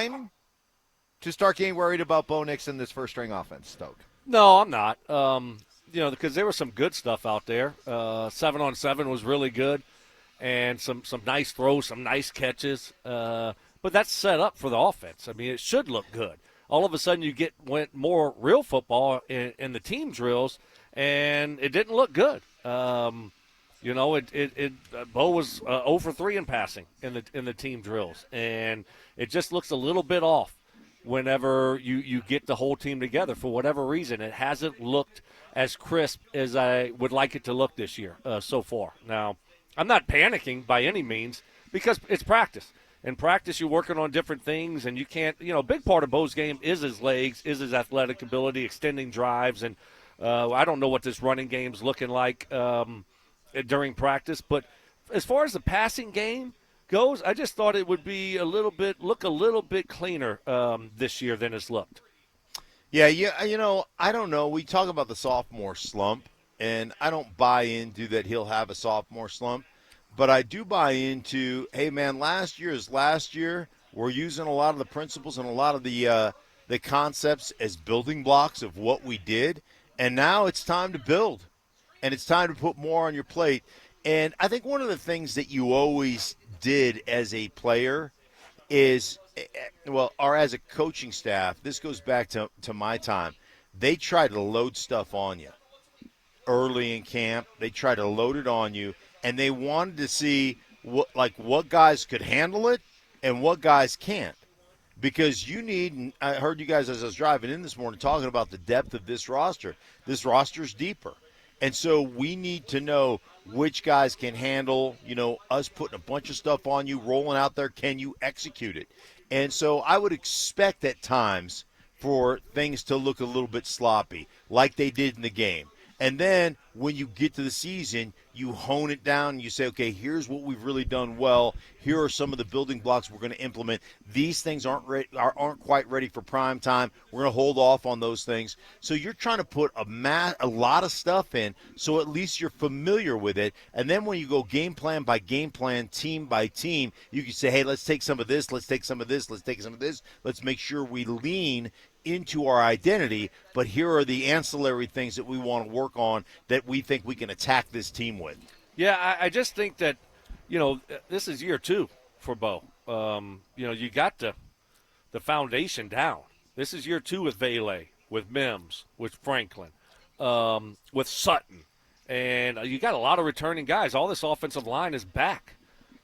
time to start getting worried about Bo Nix in this first-string offense, Stoke? No, I'm not. Because there was some good stuff out there. 7-on-7 was really good, and some nice throws, some nice catches. But that's set up for the offense. I mean, it should look good. All of a sudden, you went more real football in the team drills, and it didn't look good. Bo was 0 for 3 in passing in the team drills, and it just looks a little bit off whenever you get the whole team together. For whatever reason, it hasn't looked as crisp as I would like it to look this year so far. Now, I'm not panicking by any means because it's practice. In practice, you're working on different things, and you can't, a big part of Bo's game is his legs, is his athletic ability, extending drives, and I don't know what this running game's looking like during practice. But as far as the passing game goes, I just thought it would be look a little bit cleaner this year than it's looked. Yeah, I don't know. We talk about the sophomore slump, and I don't buy into that he'll have a sophomore slump. But I do buy into, hey, man, last year is last year. We're using a lot of the principles and a lot of the concepts as building blocks of what we did. And now it's time to build, and it's time to put more on your plate. And I think one of the things that you always did as a player is, or as a coaching staff, this goes back to my time, they try to load stuff on you early in camp. They try to load it on you. And they wanted to see what guys could handle it and what guys can't. Because I heard you guys as I was driving in this morning talking about the depth of this roster. This roster's deeper. And so we need to know which guys can handle, us putting a bunch of stuff on you, rolling out there. Can you execute it? And so I would expect at times for things to look a little bit sloppy, like they did in the game. And then when you get to the season, you hone it down and you say, okay, here's what we've really done well. Here are some of the building blocks we're going to implement. These things aren't quite ready for prime time. We're going to hold off on those things. So you're trying to put a lot of stuff in so at least you're familiar with it. And then when you go game plan by game plan, team by team, you can say, hey, let's take some of this, let's take some of this, let's take some of this. Let's make sure we lean into our identity, but here are the ancillary things that we want to work on that we think we can attack this team with. Yeah, I just think that, this is year 2 for Bo. You got the foundation down. This is year 2 with Vele, with Mims, with Franklin, with Sutton. And you got a lot of returning guys. All this offensive line is back.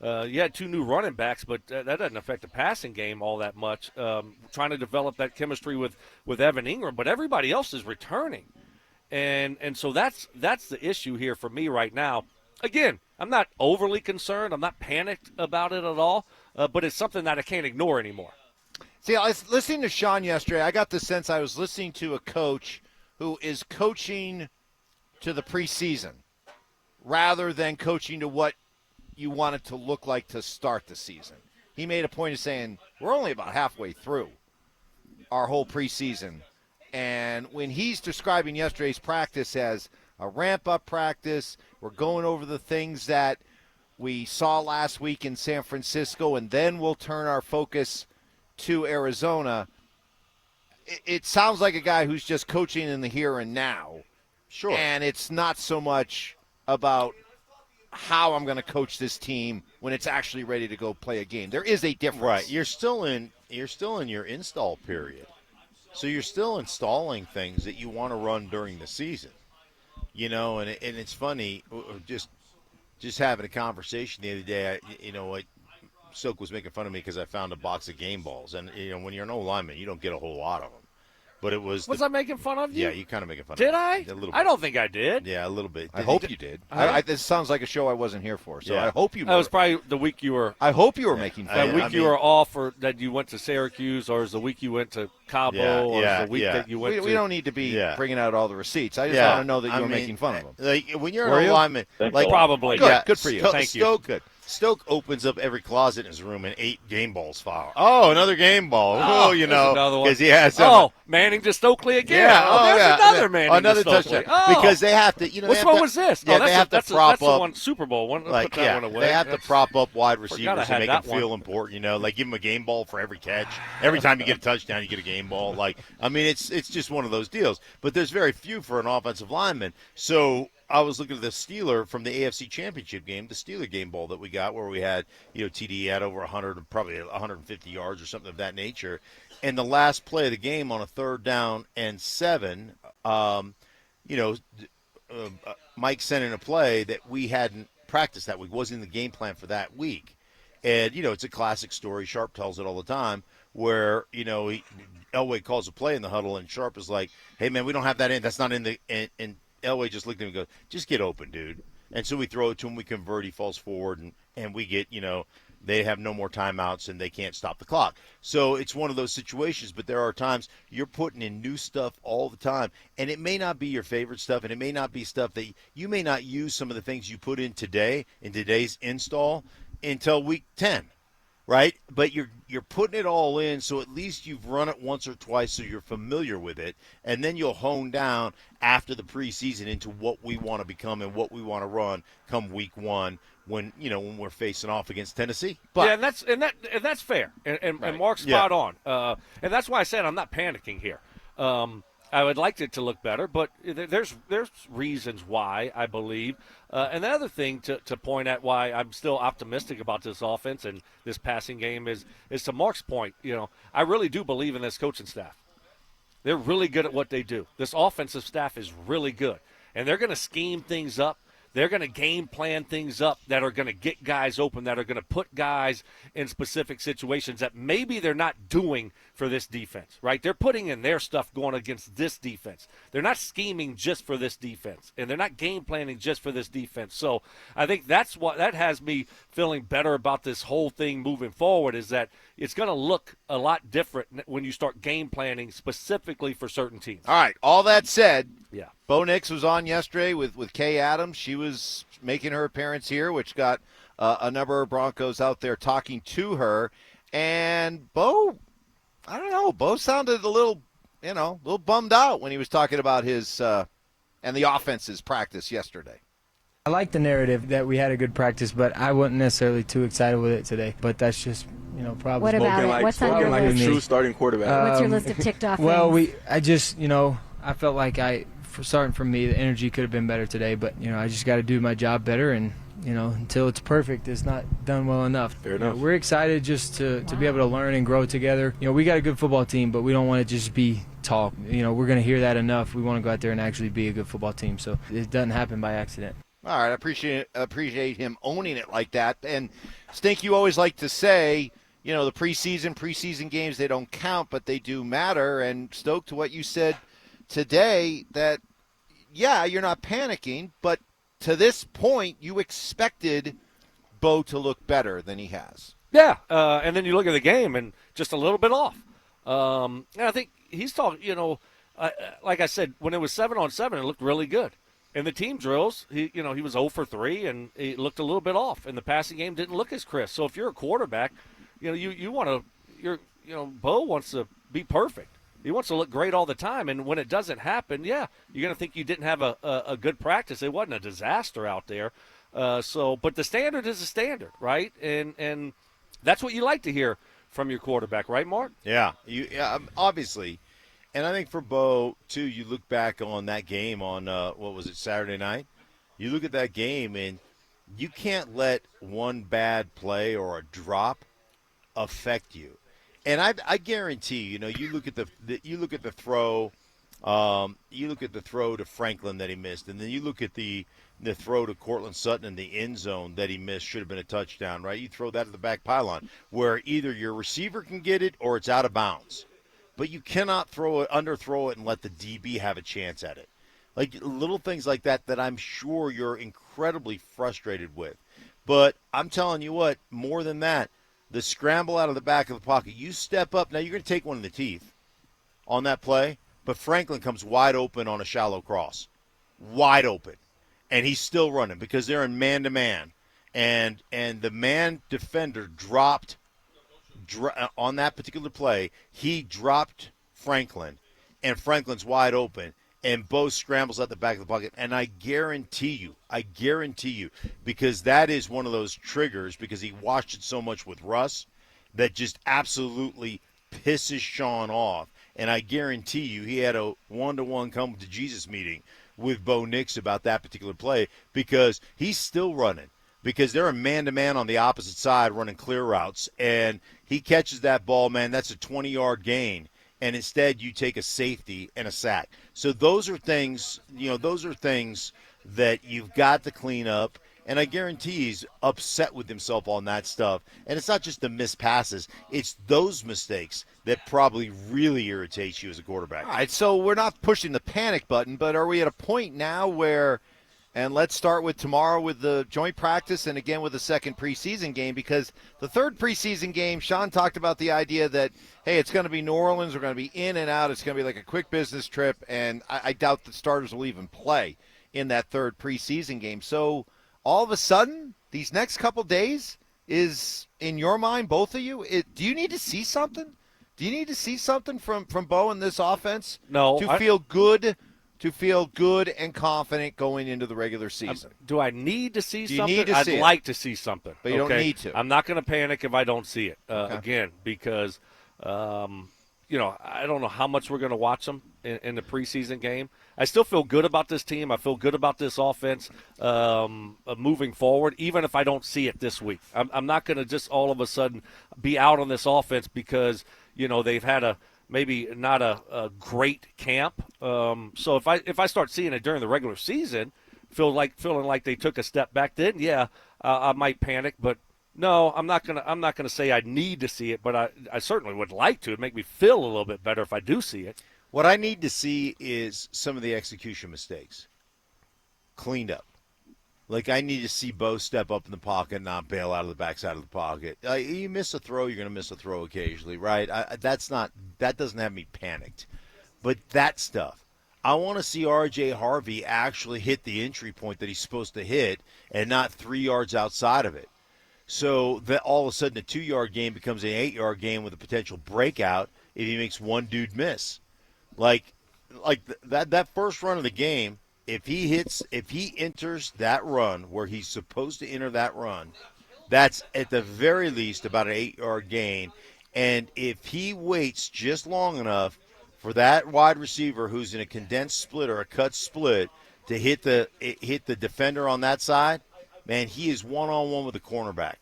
You had 2 new running backs, but that doesn't affect the passing game all that much. Trying to develop that chemistry with Evan Ingram, but everybody else is returning. And so that's the issue here for me right now. Again, I'm not overly concerned. I'm not panicked about it at all, but it's something that I can't ignore anymore. See, I was listening to Sean yesterday. I got the sense I was listening to a coach who is coaching to the preseason rather than coaching to what you want it to look like to start the season. He made a point of saying, we're only about halfway through our whole preseason. And when he's describing yesterday's practice as a ramp-up practice, we're going over the things that we saw last week in San Francisco, and then we'll turn our focus to Arizona. It sounds like a guy who's just coaching in the here and now. Sure. And it's not so much about how I'm going to coach this team when it's actually ready to go play a game. There is a difference. Right. You're still in your install period. So you're still installing things that you want to run during the season. And it's funny, just having a conversation the other day, Silk was making fun of me because I found a box of game balls. And, when you're an old lineman, you don't get a whole lot of them. But it was. Was I making fun of you? Yeah, you kind of making fun of me. Did I? A little bit. I don't think I did. Yeah, a little bit. I hope you did. This sounds like a show I wasn't here for, so I hope you. That was probably the week you were. I hope you were making fun. That week you were off, or that you went to Syracuse, or is the week you went to Cabo, or is the week that you went to. We don't need to be bringing out all the receipts. I just want to know that you were making fun of them. Like when you're an old lineman, probably. Good for you. Thank you. Good. Stoke opens up every closet in his room and 8 game balls fall. Oh, another game ball. Oh, you know, because he has. Manning to Stokely again. Yeah, there's another Manning another to Stokely. touchdown. Because they have to. Which one was this? Yeah, they have to prop up. That's the one Super Bowl one. Like, put that one away. They have to prop up wide receivers and make them feel one. important. You know, like give them a game ball for every catch. Every time you get a touchdown, you get a game ball. Like, I mean, it's just one of those deals. But there's very few for an offensive lineman. So I was looking at the Steeler from the AFC Championship game, the Steeler game ball that we got, where we had, TD had over 100, probably 150 yards or something of that nature. And the last play of the game on a 3rd down and 7, Mike sent in a play that we hadn't practiced that week, wasn't in the game plan for that week. And, it's a classic story. Sharp tells it all the time where, Elway calls a play in the huddle and Sharp is like, hey, man, we don't have that in. That's not in the – and Elway just looked at him and goes, just get open, dude. And so we throw it to him. We convert. He falls forward, and we get, they have no more timeouts, and they can't stop the clock. So it's one of those situations, but there are times you're putting in new stuff all the time, and it may not be your favorite stuff, and it may not be stuff that you may not use some of the things you put in today, in today's install, until week 10. Right? But you're putting it all in, so at least you've run it once or twice so you're familiar with it, and then you'll hone down after the preseason into what we want to become and what we want to run come week 1 when we're facing off against Tennessee. But, yeah, and that's fair. And Mark's spot on. And that's why I said I'm not panicking here. I would like it to look better, but there's reasons why, I believe. And the other thing to point at why I'm still optimistic about this offense and this passing game is to Mark's point. I really do believe in this coaching staff. They're really good at what they do. This offensive staff is really good, and they're going to scheme things up. They're going to game plan things up that are going to get guys open, that are going to put guys in specific situations that maybe they're not doing for this defense, right? They're putting in their stuff going against this defense. They're not scheming just for this defense, and they're not game planning just for this defense. So I think that has me feeling better about this whole thing moving forward, is that it's going to look a lot different when you start game planning specifically for certain teams. All right, all that said, yeah. Bo Nix was on yesterday with Kay Adams. She was making her appearance here, which got a number of Broncos out there talking to her. And Bo, I don't know, Bo sounded a little bummed out when he was talking about his and the offense's practice yesterday. I like the narrative that we had a good practice, but I wasn't necessarily too excited with it today. But that's just, probably. What about it? What's on your list? A true starting quarterback. What's your list of ticked off Well, things? I felt like starting from me, the energy could have been better today. But, I just got to do my job better. And, until it's perfect, it's not done well enough. Fair enough. We're excited just to be able to learn and grow together. We got a good football team, but we don't want to just be talk. We're going to hear that enough. We want to go out there and actually be a good football team. So it doesn't happen by accident. All right, I appreciate him owning it like that. And Stink, you always like to say, the preseason games, they don't count, but they do matter. And Stoke, to what you said today, that, yeah, you're not panicking, but to this point, you expected Bo to look better than he has. Yeah, and then you look at the game and just a little bit off. And I think he's talking, like I said, when it was 7-on-7, it looked really good. In the team drills, he was 0 for 3, and he looked a little bit off. And the passing game didn't look as crisp. So if you're a quarterback, you want to, Bo wants to be perfect. He wants to look great all the time. And when it doesn't happen, yeah, you're going to think you didn't have a good practice. It wasn't a disaster out there. But the standard is a standard, right? And that's what you like to hear from your quarterback, right, Mark? Yeah, obviously. And I think for Bo, too, you look back on that game on, Saturday night? You look at that game, and you can't let one bad play or a drop affect you. And I guarantee, you look at the throw, to Franklin that he missed, and then you look at the throw to Cortland Sutton in the end zone that he missed, should have been a touchdown, right? You throw that at the back pylon, where either your receiver can get it or it's out of bounds. But you cannot underthrow it and let the DB have a chance at it. Like little things like that I'm sure you're incredibly frustrated with. But I'm telling you what, more than that, the scramble out of the back of the pocket, you step up. Now you're going to take one in the teeth on that play, but Franklin comes wide open on a shallow cross. Wide open. And he's still running because they're in man-to-man. and the man defender dropped on that particular play. He dropped Franklin, and Franklin's wide open, and Bo scrambles at the back of the pocket. And I guarantee you, because that is one of those triggers, because he watched it so much with Russ, that just absolutely pisses Sean off. And I guarantee you he had a one-to-one come to Jesus meeting with Bo Nix about that particular play, because he's still running, because they're a man-to-man on the opposite side running clear routes, and he catches that ball, man, that's a 20-yard gain, and instead you take a safety and a sack. So those are things, that you've got to clean up, and I guarantee he's upset with himself on that stuff. And it's not just the missed passes, it's those mistakes that probably really irritates you as a quarterback. All right, so we're not pushing the panic button, but are we at a point now where, and let's start with tomorrow with the joint practice and again with the second preseason game, because the third preseason game, Sean talked about the idea that, hey, it's going to be New Orleans, we're going to be in and out, it's going to be like a quick business trip, and I doubt the starters will even play in that third preseason game. So all of a sudden, these next couple days is, in your mind, both of you, do you need to see something? Do you need to see something from Bo in this offense to feel good and confident going into the regular season? Do I need to see something? Need to I'd see like to see something. But you don't need to. I'm not going to panic if I don't see it, Okay. again, because, I don't know how much we're going to watch them in the preseason game. I still feel good about this team. I feel good about this offense moving forward, even if I don't see it this week. I'm not going to just all of a sudden be out on this offense because, they've had maybe not a great camp. So if I start seeing it during the regular season, feeling like they took a step back, then I might panic. But no, I'm not gonna say I need to see it, but I certainly would like to. It'd make me feel a little bit better if I do see it. What I need to see is some of the execution mistakes cleaned up. Like, I need to see Bo step up in the pocket, not bail out of the backside of the pocket. You miss a throw, you're going to miss a throw occasionally, right? That doesn't have me panicked. But that stuff, I want to see RJ Harvey actually hit the entry point that he's supposed to hit and not 3 yards outside of it. So that all of a sudden a 2-yard game becomes an 8-yard game with a potential breakout if he makes one dude miss. Like that first run of the game, if he enters that run where he's supposed to enter that run, that's at the very least about an 8-yard gain. And if he waits just long enough for that wide receiver who's in a condensed split or a cut split to hit the defender on that side, man, he is one-on-one with the cornerback.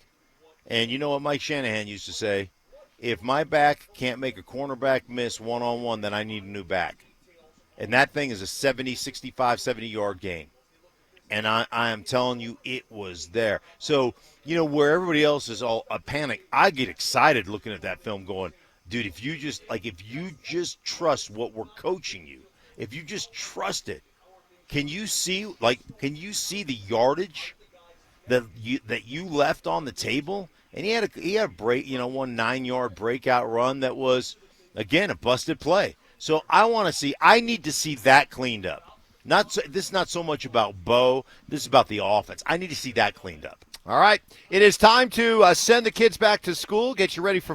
And you know what Mike Shanahan used to say? If my back can't make a cornerback miss one-on-one, then I need a new back. And that thing is a 70-yard gain. And I am telling you, it was there. So, where everybody else is all a panic, I get excited looking at that film going, dude, if you just trust what we're coaching you, if you just trust it, can you see the yardage that you left on the table? And he had a break, one 9-yard breakout run that was, again, a busted play. So I need to see that cleaned up. This is not so much about Bo. This is about the offense. I need to see that cleaned up. All right. It is time to send the kids back to school, get you ready for